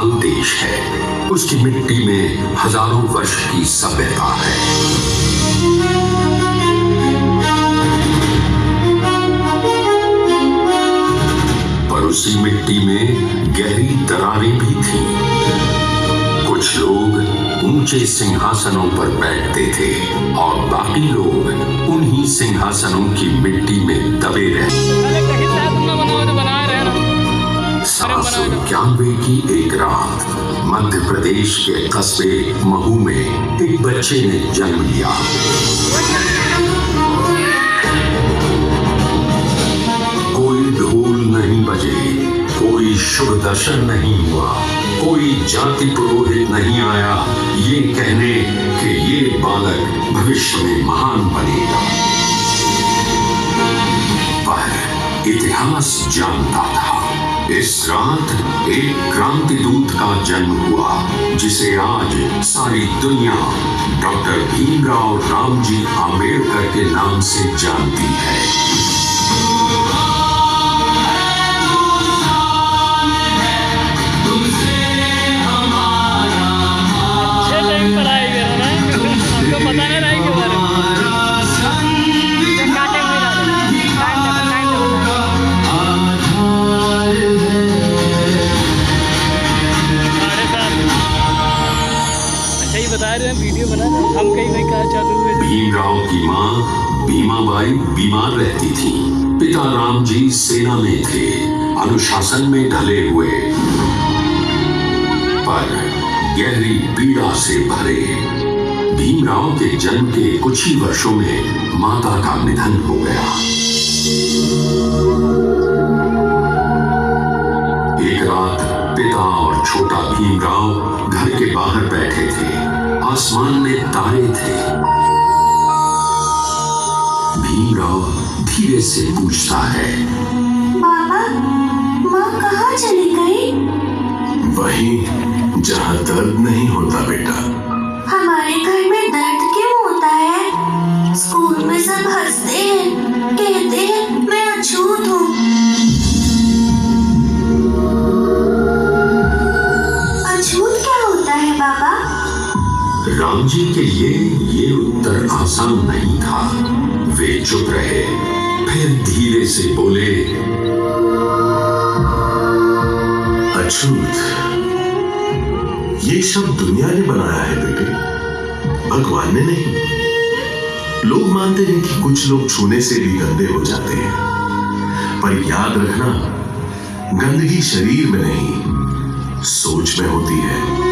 विशाल देश है। उसकी मिट्टी में हजारों वर्ष की सभ्यता है। पर उसी मिट्टी में गहरी दरारें भी थीं। कुछ लोग ऊंचे सिंहासनों पर बैठते थे और बाकी लोग उन्हीं सिंहासनों की मिट्टी में दबे रहते। 791 की एक रात मध्य प्रदेश के कस्बे महू में एक बच्चे ने जन्म लिया। कोई ढोल नहीं बजे, कोई शुभ दर्शन नहीं हुआ, कोई जाति पुरोहित नहीं आया ये कहने कि ये बालक भविष्य में महान बनेगा। पर इतिहास जानता था इस रात एक क्रांति दूत का जन्म हुआ जिसे आज सारी दुनिया डॉक्टर भीमराव रामजी आंबेडकर के नाम से जानती है। वीडियो बना हम कहीं कहा चालू हुए। भीमराव की माँ भीमाबाई बीमार रहती थी। पिता रामजी सेना में थे, अनुशासन में ढले हुए, पर गहरी पीड़ा से भरे। भीमराव के जन्म के कुछ ही वर्षों में माता का निधन हो गया। एक रात पिता और छोटा भीमराव घर के बाहर बैठे थे। आसमान में तारे थे। भीमराव धीरे से पूछता है, बाबा, माँ कहाँ चली गई? वहीं जहाँ दर्द नहीं होता बेटा। हमारे घर में दर्द क्यों होता है? स्कूल में सब हंसते हैं, कहते हैं मैं अछूत हूँ। अछूत क्या होता है बाबा? रामजी के लिए ये उत्तर आसान नहीं था। वे चुप रहे, फिर धीरे से बोले, अछूत ये शब्द दुनिया ने बनाया है बेटे, भगवान ने नहीं। लोग मानते हैं कि कुछ लोग छूने से भी गंदे हो जाते हैं, पर याद रखना, गंदगी शरीर में नहीं सोच में होती है।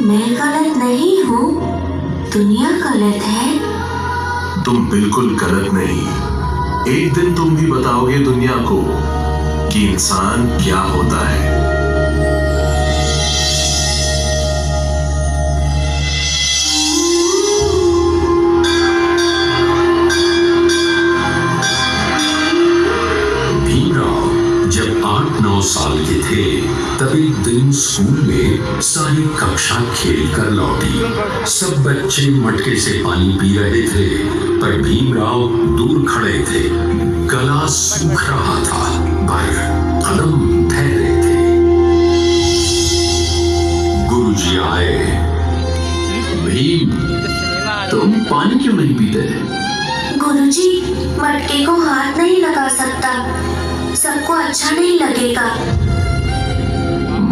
मैं गलत नहीं हूँ, दुनिया गलत है। तुम बिल्कुल गलत नहीं। एक दिन तुम भी बताओगे दुनिया को कि इंसान क्या होता है। भीमराव जब 8-9 साल के थे तब एक दिन स्कूल में सारी कक्षा खेल कर लौटी। सब बच्चे मटके से पानी पी रहे थे, पर भीमराव दूर खड़े थे। गला सूख रहा था, पर कदम ठहरे थे। गुरुजी आए। भीम, तुम पानी क्यों नहीं पीते? गुरुजी, मटके को हाथ नहीं लगा सकता, सबको अच्छा नहीं लगेगा।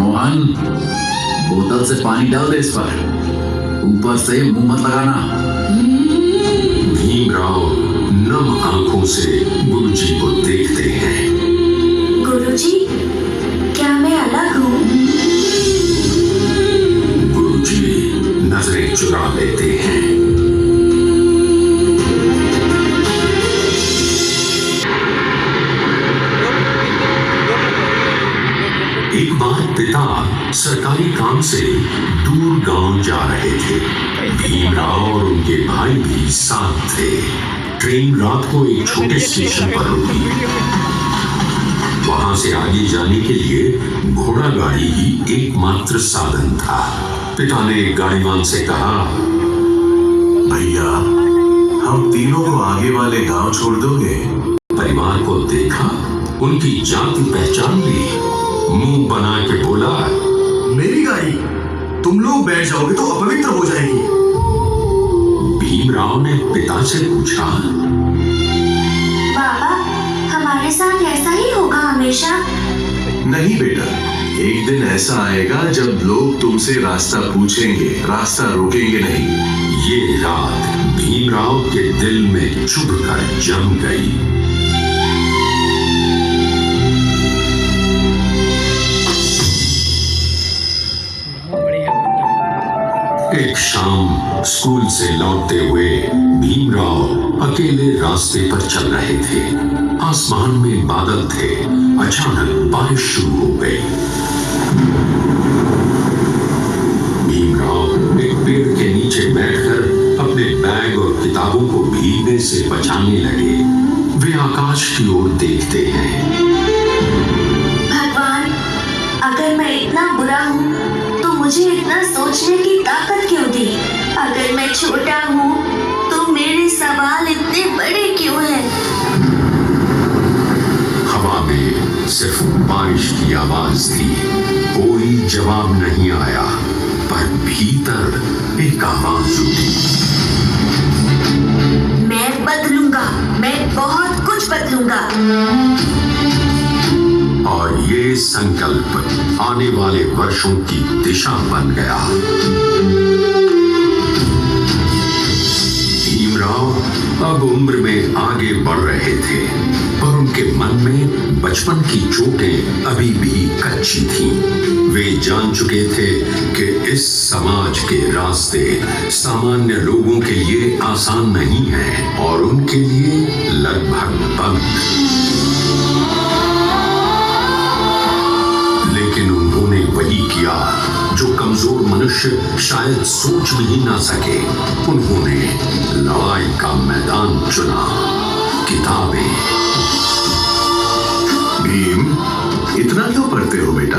मोहन, बोतल से पानी डाल दे इस पर, ऊपर से मुंह मत लगाना। भीमराव नम आंखों से गुरुजी को देखते हैं। गुरुजी, क्या मैं अलग हूँ? गुरुजी नजरें चुरा लेते हैं। एक बार पिता सरकारी काम से दूर गांव जा रहे थे। भीमराव और उनके भाई भी साथ थे। ट्रेन रात को एक छोटे स्टेशन पर रुकी। वहां से आगे जाने के लिए घोड़ा गाड़ी ही एकमात्र साधन था। पिता ने गाड़ीवान से कहा, भैया, हम तीनों को आगे वाले गांव छोड़ दोगे? परिवार को देखा, उनकी जाति पहचान ली। मुंह बना के बोला, मेरी गाड़ी तुम लोग बैठ जाओगे तो अपवित्र हो जाएगी। भीमराव ने पिता से पूछा, बाबा, हमारे साथ ऐसा ही होगा हमेशा? नहीं बेटा, एक दिन ऐसा आएगा जब लोग तुमसे रास्ता पूछेंगे, रास्ता रोकेंगे नहीं। ये रात भीमराव के दिल में चुभकर जम गई। एक शाम स्कूल से लौटते हुए भीमराव अकेले रास्ते पर चल रहे थे। आसमान में बादल थे। अचानक बारिश शुरू हो गई। भीमराव एक पेड़ के नीचे बैठकर अपने बैग और किताबों को भीगने से बचाने लगे। वे आकाश की ओर देखते हैं। भगवान, अगर मैं इतना बुरा हूँ तो मुझे इतना सोचने की ताकत क्यों दी? अगर मैं छोटा हूँ तो मेरे सवाल इतने बड़े क्यों हैं? हवा में सिर्फ बारिश की आवाज थी। कोई जवाब नहीं आया, पर भीतर एक आवाज उठी। मैं बदलूंगा, मैं बहुत कुछ बदलूंगा। और ये संकल्प आने वाले वर्षों की दिशा बन गया। भीमराव अब उम्र में आगे बढ़ रहे थे, पर उनके मन में बचपन की चोटें अभी भी कच्ची थीं। वे जान चुके थे कि इस समाज के रास्ते सामान्य लोगों के लिए आसान नहीं हैं और उनके लिए लगभग बंद। लेकिन उन्होंने वही किया जो कमजोर मनुष्य शायद सोच भी ना सके। उन्होंने लड़ाई का मैदान चुना, किताबें। भीम, इतना क्यों पढ़ते हो बेटा?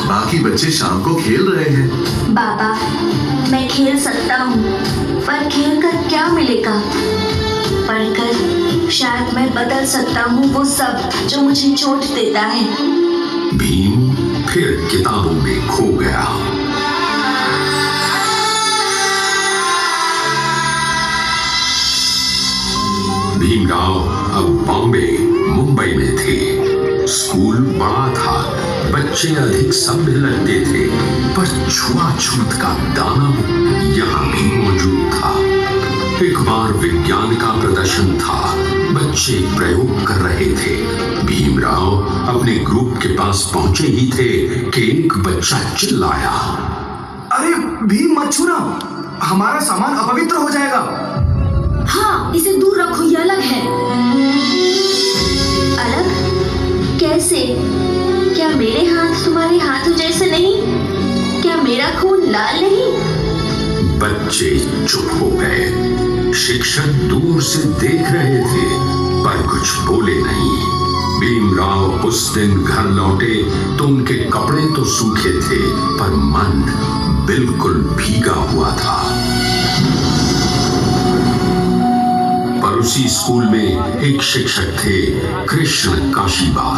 बाकी बच्चे शाम को खेल रहे हैं। बाबा, मैं खेल सकता हूँ, पर खेल कर क्या मिलेगा? पढ़कर शायद मैं बदल सकता हूँ वो सब जो मुझे चोट देता है। भीम फिर किताबों में खो गया। भीमराव अब बॉम्बे, मुंबई में थे। स्कूल बड़ा था, बच्चे अधिक सभ्य लगते थे, पर छुआछूत का दानव यहाँ भी मौजूद था। एक बार विज्ञान का प्रदर्शन था। बच्चे प्रयोग कर रहे थे। भीमराव अपने ग्रुप के पास पहुंचे ही थे कि एक बच्चा चिल्लाया, अरे भीम, मत छूना, हमारा सामान अपवित्र हो जाएगा। हाँ, इसे दूर रखो, ये अलग है। अलग? कैसे? क्या मेरे हाथ तुम्हारे हाथों जैसे नहीं? क्या मेरा खून लाल नहीं? बच्चे चुप हो गए। शिक्षक दूर से देख रहे थे, पर कुछ बोले नहीं। भीमराव उस दिन घर लौटे तो उनके कपड़े तो सूखे थे, पर मन बिल्कुल भीगा हुआ था। पर उसी स्कूल में एक शिक्षक थे, कृष्ण काशीबा।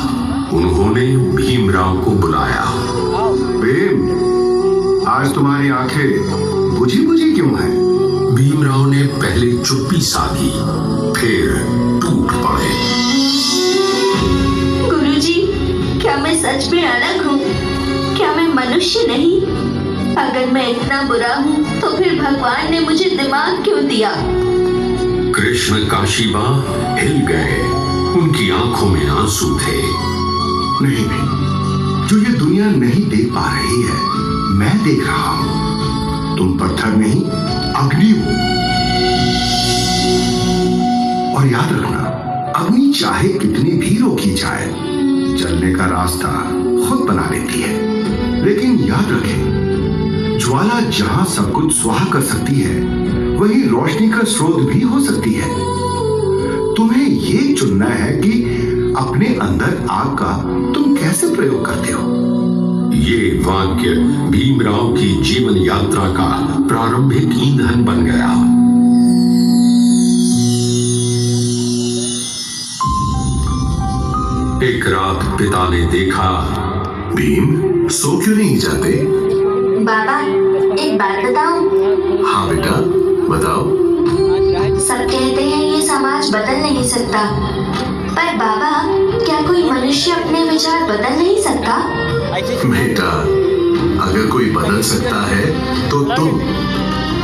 उन्होंने भीमराव को बुलाया। भीम, आज तुम्हारी आंखें बुझी बुझी क्यों है? भीमराव ने पहले चुप्पी साधी, फिर टूट पड़े। गुरुजी, क्या मैं सच में अलग हूँ? क्या मैं मनुष्य नहीं? अगर मैं इतना बुरा हूँ तो फिर भगवान ने मुझे दिमाग क्यों दिया? कृष्ण काशीबा हिल गए। उनकी आंखों में आंसू थे। नहीं नहीं, जो ये दुनिया नहीं देख पा रही है, मैं देख रहा हूं। तुम पत्थर नहीं, अग्नि हो। और याद रखना, अग्नि चाहे कितनी भी रोकी जाए, जलने का रास्ता खुद बना लेती है। लेकिन याद रखें, ज्वाला जहां सब कुछ स्वाह कर सकती है, वही रोशनी का स्रोत भी हो सकती है। तुम्हें ये चुनना है कि अपने अंदर आग का तुम कैसे प्रयोग करते हो। ये वाक्य भीमराव की जीवन यात्रा का प्रारंभिक ईंधन बन गया। एक रात पिता ने देखा भीम, सो क्यों नहीं जाते? बाबा, एक बात बताऊं? हाँ बेटा, बताओ। सब कहते हैं ये समाज बदल नहीं सकता, पर बाबा, क्या कोई मनुष्य अपने विचार बदल नहीं सकता? बेटा, अगर कोई बदल सकता है तो तुम।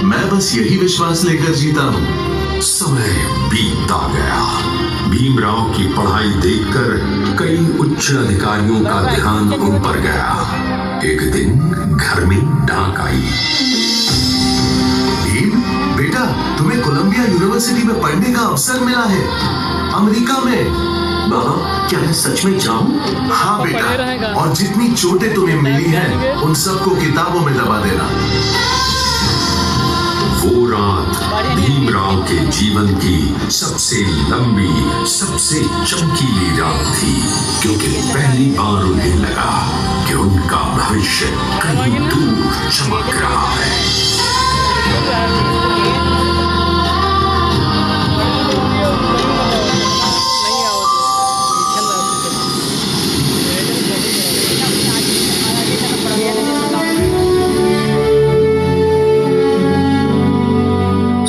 मैं बस यही विश्वास लेकर जीता हूँ। समय बीतता गया। भीमराव की पढ़ाई देखकर कई उच्च अधिकारियों का ध्यान उन पर गया। एक दिन घर में डाक आई। भीम, बेटा, तुम्हें कोलंबिया यूनिवर्सिटी में पढ़ने का अवसर मिला है, अमेरिका में। बाबा, क्या मैं सच में जाऊं? हाँ बेटा, और जितनी चोटें तुम्हें मिली हैं उन सबको किताबों में दबा देना। वो रात भीमराव के जीवन की सबसे लंबी, सबसे चमकीली रात थी, क्योंकि पहली बार उन्हें लगा कि उनका भविष्य कहीं दूर चमक रहा है।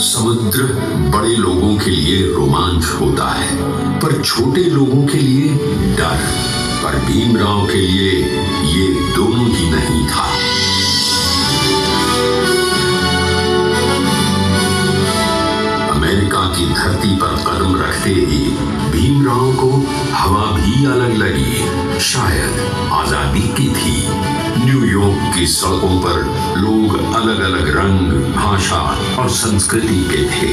समुद्र बड़े लोगों के लिए रोमांच होता है, पर छोटे लोगों के लिए डर। पर भीमराव के लिए ये दोनों ही नहीं था। अमेरिका की धरती पर कदम रखते ही भीमराव को हवा भी अलग लगी। शायद आजादी की थी। न्यूयॉर्क की सड़कों पर लोग अलग अलग रंग, भाषा और संस्कृति के थे,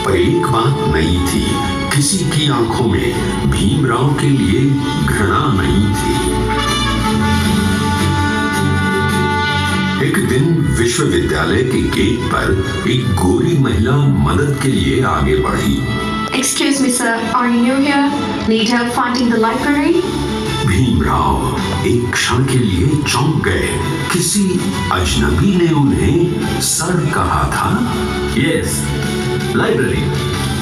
पर एक बात नई थी, किसी की आंखों में भीमराव के लिए घृणा नहीं थी। एक दिन विश्वविद्यालय के गेट पर एक गोरी महिला मदद के लिए आगे बढ़ी। Excuse me, sir. Are you new here? Need help finding the library? Bhimrao एक क्षण के लिए चौंक गए। किसी अजनबी ने उन्हें सर कहा था। Yes, library.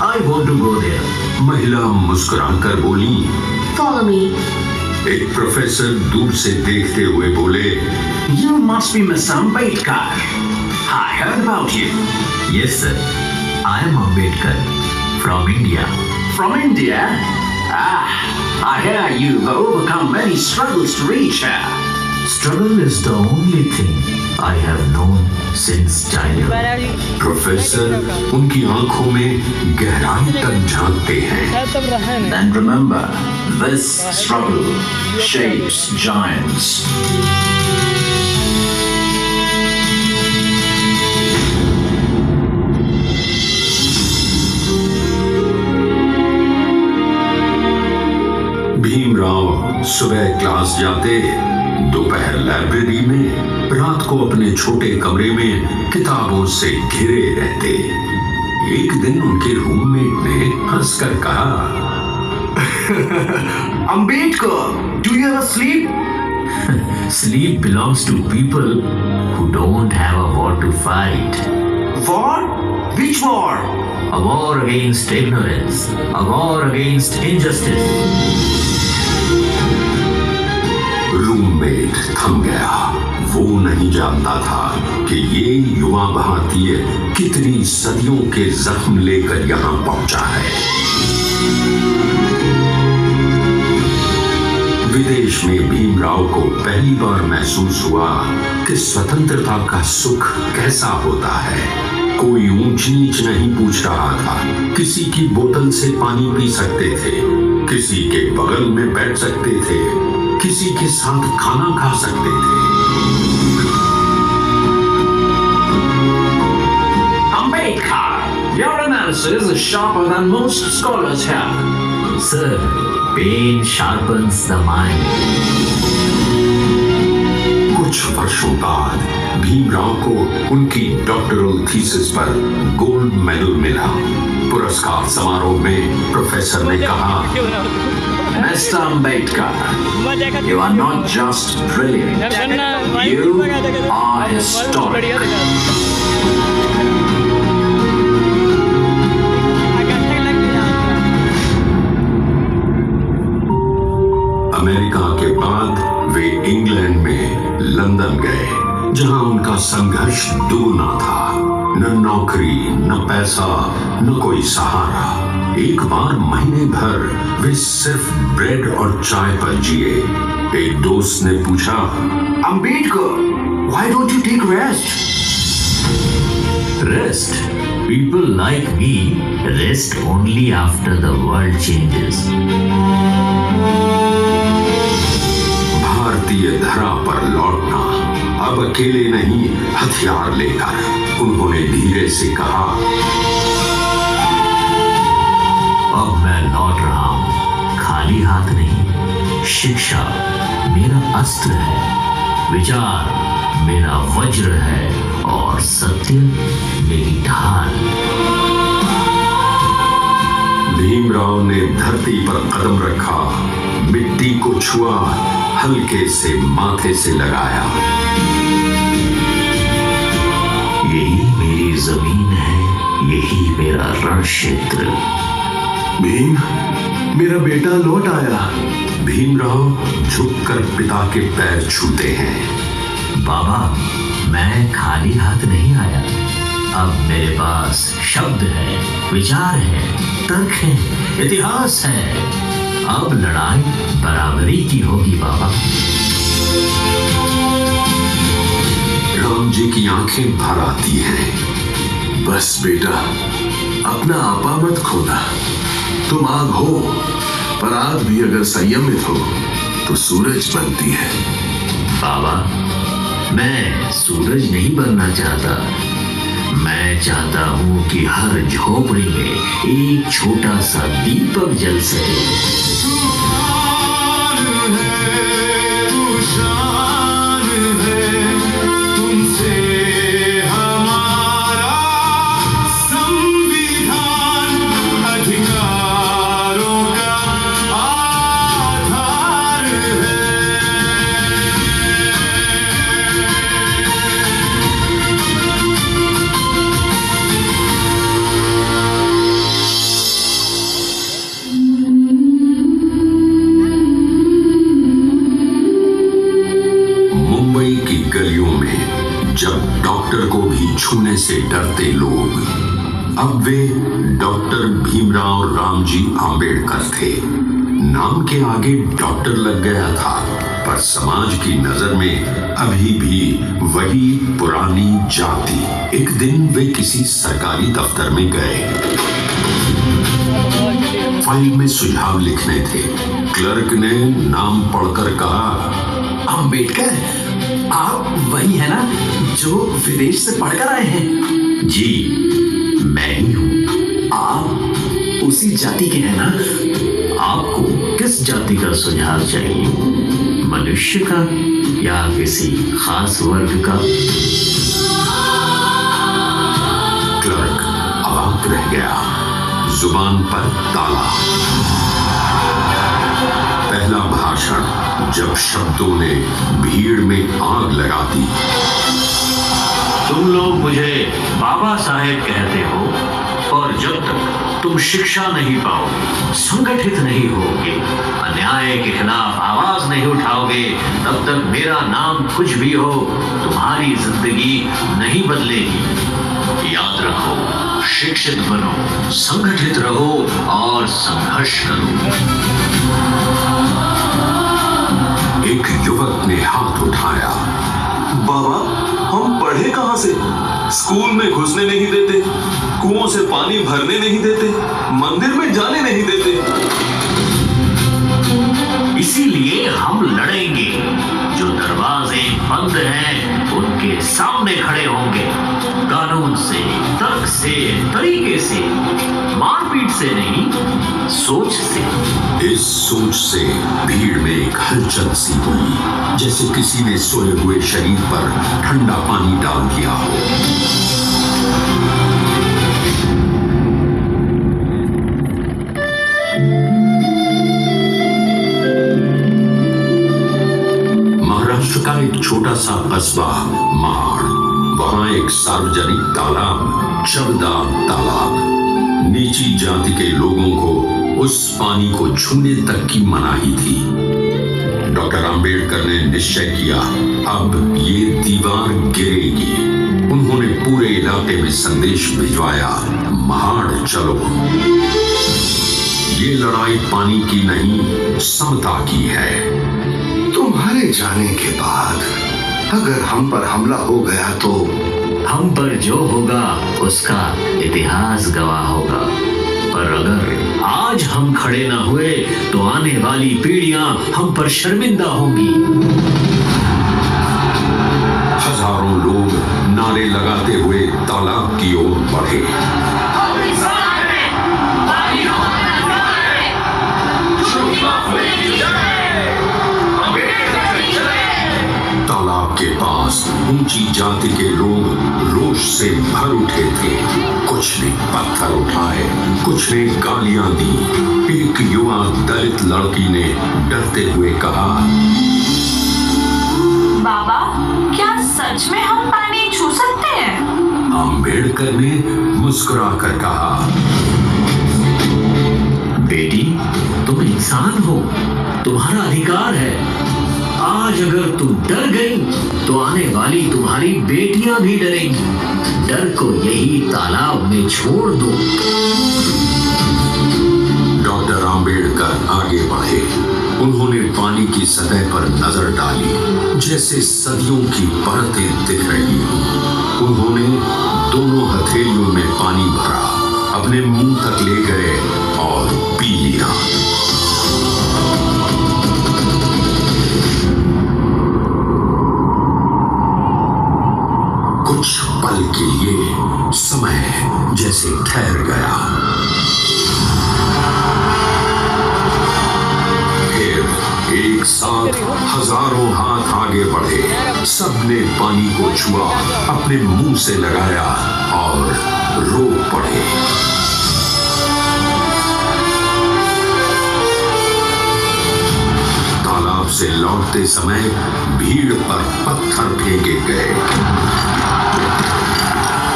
I want to go there. महिला मुस्कुराकर बोली। Follow me. एक प्रोफेसर दूर से देखते हुए बोले, You must be Miss Ambedkar. I heard about you. Yes, sir. I am Ambedkar from India. From India? I hear you've overcome many struggles to reach here. Struggle is the only thing I have known since childhood. Professor उनकी आंखों में गहराई तक झांकते हैं। Then remember, this struggle shapes giants. Bhimrao सुबह class जाते, दोपहर library में, रात को अपने छोटे कमरे में किताबों से घिरे रहते। एक दिन उनके रूममेट ने हंसकर कहा, Ambedkar, do you ever sleep? Sleep belongs to people who don't have a war to fight. War? Which war? A war against ignorance. A war against injustice. Roommate थम गया। वो नहीं जानता था कि ये युवा भारतीय कितनी सदियों के जख्म लेकर यहाँ पहुंचा है। विदेश में भीमराव को पहली बार महसूस हुआ कि स्वतंत्रता का सुख कैसा होता है। कोई ऊंच नीच नहीं पूछ रहा था। किसी की बोतल से पानी पी सकते थे, किसी के बगल में बैठ सकते थे, किसी के साथ खाना खा सकते थे। Ambedkar, your analysis is sharper than most scholars have. Sir, pain sharpens the mind. कुछ वर्षों बाद भीमराव को उनकी डॉक्टरल थीसिस पर गोल्ड मेडल मिला। पुरस्कार समारोह में प्रोफेसर ने कहा, Mr. Ambedkar, you are not just brilliant, you are historic. America के बाद वे इंग्लैंड संघर्ष दुगुना था। न नौकरी, न पैसा, न कोई सहारा। एक बार महीने भर वे सिर्फ ब्रेड और चाय पर जिए। एक दोस्त ने पूछा, Ambedkar, why don't you take rest? Rest. People like me rest only after the world changes. भारतीय धरा पर लौटना, अब अकेले नहीं, हथियार लेकर। उन्होंने धीरे से कहा, अब मैं लौट रहा हूं, खाली हाथ नहीं। शिक्षा मेरा अस्त्र है, विचार मेरा वज्र है और सत्य मेरी ढाल। भीमराव ने धरती पर कदम रखा, मिट्टी को छुआ, हल्के से माथे से लगाया। यही मेरी जमीन है, यही मेरा रण क्षेत्र। भीम, मेरा बेटा लौट आया। भीमराव झुककर पिता के पैर छूते हैं। बाबा, मैं खाली हाथ नहीं आया। अब मेरे पास शब्द है, विचार है, तर्क है, इतिहास है। अब लड़ाई बराबरी की होगी बाबा। राम जी की आंखें भर आती हैं। बस बेटा, अपना आपा मत खोना। तुम आग हो, पर आग भी अगर संयमित हो तो सूरज बनती है। बाबा, मैं सूरज नहीं बनना चाहता। मैं चाहता हूं कि हर झोपड़ी में एक छोटा सा दीपक जल सके। जब डॉक्टर को भी छूने से डरते लोग, अब वे डॉक्टर भीमराव रामजी आंबेडकर थे। नाम के आगे डॉक्टर लग गया था, पर समाज की नजर में अभी भी वही पुरानी जाति। एक दिन वे किसी सरकारी दफ्तर में गए। फाइल में सुझाव लिखने थे। क्लर्क ने नाम पढ़कर कहा, अंबेडकर, आप वही है ना जो विदेश से पढ़कर आए हैं? जी, मैं ही हूँ। आप उसी जाति के हैं ना? आपको किस जाति का सुझाव चाहिए? मनुष्य का या किसी खास वर्ग का? क्लर्क अवाक रह गया, जुबान पर ताला। पहला भाषण जब शब्दों ने भीड़ में आग लगा दी। तुम लोग मुझे बाबा साहेब कहते हो, और जब तक तुम शिक्षा नहीं पाओगे, संगठित नहीं होगे, अन्याय के खिलाफ आवाज नहीं उठाओगे, तब तक मेरा नाम कुछ भी हो, तुम्हारी जिंदगी नहीं बदलेगी। याद रखो, शिक्षित बनो, संगठित रहो और संघर्ष करो। एक युवक ने हाथ उठाया। बाबा, हम पढ़े कहां से? स्कूल में घुसने नहीं देते, कुओं से पानी भरने नहीं देते, मंदिर में जाने नहीं देते। इसीलिए हम लड़ेंगे। जो दरवाजे बंद हैं, उनके सामने खड़े होंगे, कानून से, तर्क से, तरीके से, मारपीट से नहीं, सोच से। इस सोच से भीड़ में एक हलचल सी हुई, जैसे किसी ने सोए हुए शरीर पर ठंडा पानी डाल दिया हो। महाराष्ट्र का एक छोटा सा कस्बा माड़, वहां एक सार्वजनिक तालाब, चवदार तालाब। नीची जाति के लोगों को उस पानी को छूने तक की मनाही थी। डॉक्टर आंबेडकर ने निश्चय किया, अब ये दीवार गिरेगी। उन्होंने पूरे इलाके में संदेश भिजवाया, महाड़ चलो। ये लड़ाई पानी की नहीं, समता की है। तुम्हारे जाने के बाद अगर हम पर हमला हो गया तो हम पर जो होगा उसका इतिहास गवाह होगा, पर अगर आज हम खड़े न हुए तो आने वाली पीढ़ियां हम पर शर्मिंदा होंगी। हजारों लोग नारे लगाते हुए तालाब की ओर बढ़े। तालाब के पास ऊंची जाति के लोग रोष से भर उठे थे। कुछ ने पत्थर उठाए, कुछ ने गालियां दी। एक युवा दलित लड़की ने डरते हुए कहा, बाबा, क्या सच में हम पानी छू सकते हैं? अम्बेडकर ने मुस्कुराकर कहा, बेटी, तुम इंसान हो, तुम्हारा अधिकार है। आज अगर तुम डर गई तो आने वाली तुम्हारी बेटियां भी डरेंगी। डर को यही तालाब में छोड़ दो। डॉक्टर आम्बेडकर आगे बढ़े। उन्होंने पानी की सतह पर नजर डाली, जैसे सदियों की परतें दिख रही हों। उन्होंने दोनों हथेलियों में पानी भरा, अपने मुंह तक ले गए और पी लिया। कुछ पल के लिए समय जैसे ठहर गया। फिर एक साथ हजारों हाथ आगे बढ़े। सबने पानी को छुआ, अपने मुंह से लगाया और रो पड़े। तालाब से लौटते समय भीड़ पर पत्थर फेंके गए।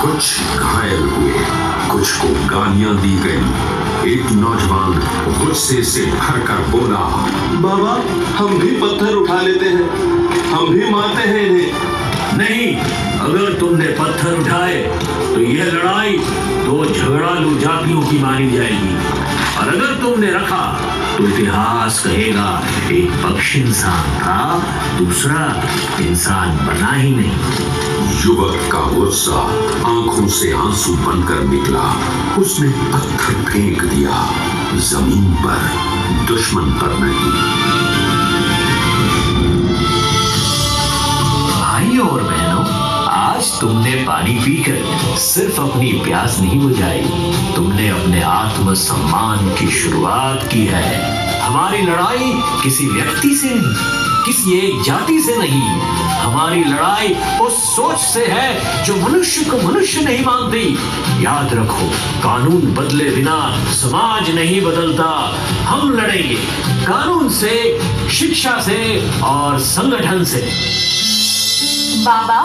कुछ घायल हुए, कुछ को गालियां दी गई। एक नौजवान गुस्से से भरकर बोला, बाबा, हम भी पत्थर उठा लेते हैं, हम भी मारते हैं इन्हें। नहीं, अगर तुमने पत्थर उठाए तो यह लड़ाई दो झगड़ालू जातियों की मानी जाएगी, और अगर तुमने रखा तो इतिहास कहेगा एक पक्ष इंसान था, दूसरा इंसान बना ही नहीं। युवक का गुस्सा आंखों से आंसू बनकर निकला। उसने पत्थर फेंक दिया, जमीन पर, दुश्मन पर नहीं। भाइयों और बहनों, आज तुमने पानी पीकर सिर्फ अपनी प्यास नहीं बुझाई, तुमने अपने आत्मसम्मान की शुरुआत की है। हमारी लड़ाई किसी व्यक्ति से नहीं, किसी एक जाति से नहीं, हमारी लड़ाई उस सोच से है जो मनुष्य को मनुष्य नहीं मानती। याद रखो, कानून बदले बिना समाज नहीं बदलता। हम लड़ेंगे कानून से, शिक्षा से और संगठन से। बाबा,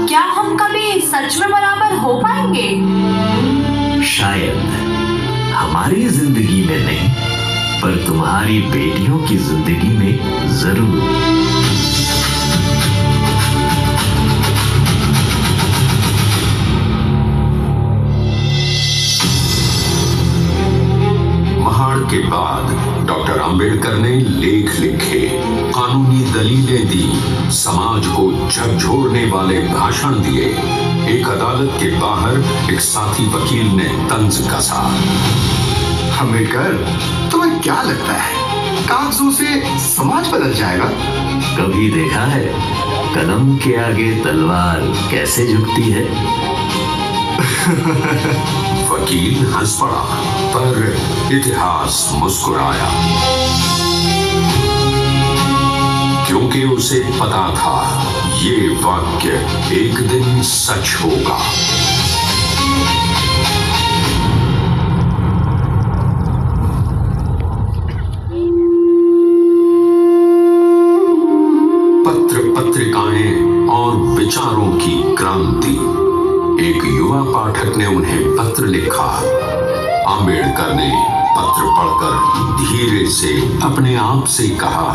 क्या हम कभी सच में बराबर हो पाएंगे? शायद हमारी जिंदगी में नहीं, पर तुम्हारी बेटियों की जिंदगी में जरूर। महाड़ के बाद डॉक्टर आम्बेडकर ने लेख लिखे, कानूनी दलीलें दी, समाज को झकझोरने वाले भाषण दिए। एक अदालत के बाहर एक साथी वकील ने तंज कसा, अम्बेडकर, तुम्हें क्या लगता है कागजों से समाज बदल जाएगा? कभी देखा है कलम के आगे तलवार कैसे झुकती है? वकील हंस पड़ा, पर इतिहास मुस्कुराया, क्योंकि उसे पता था ये वाक्य एक दिन सच होगा। पत्रिकाएं और विचारों की क्रांति। एक युवा पाठक ने उन्हें पत्र लिखा। आम्बेडकर ने पत्र पढ़कर धीरे से अपने आप से कहा,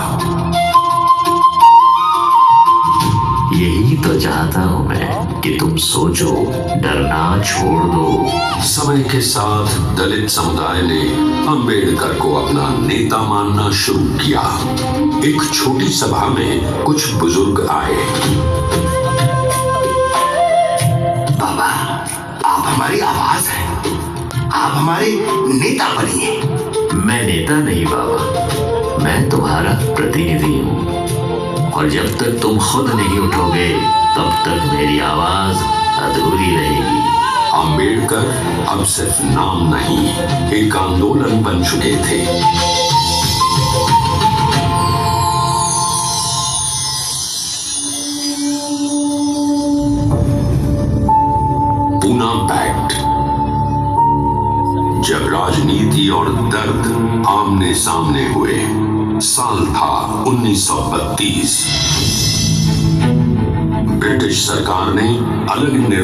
यही तो चाहता हूं मैं कि तुम सोचो, डरना छोड़ दो। समय के साथ दलित समुदाय ने अंबेडकर को अपना नेता मानना शुरू किया। एक छोटी सभा में कुछ बुजुर्ग आए। बाबा, आप हमारी आवाज हैं, आप हमारे नेता बनिए। मैं नेता नहीं बाबा, मैं तुम्हारा प्रतिनिधि हूँ, और जब तक तुम खुद नहीं उठोगे तब तक मेरी आवाज अधूरी रहेगी। अंबेडकर अब सिर्फ नाम नहीं, एक आंदोलन बन चुके थे। पूना पैक्ट। जब राजनीति और दर्द आमने सामने हुए। साल था 1932। ब्रिटिश सरकार ने अलग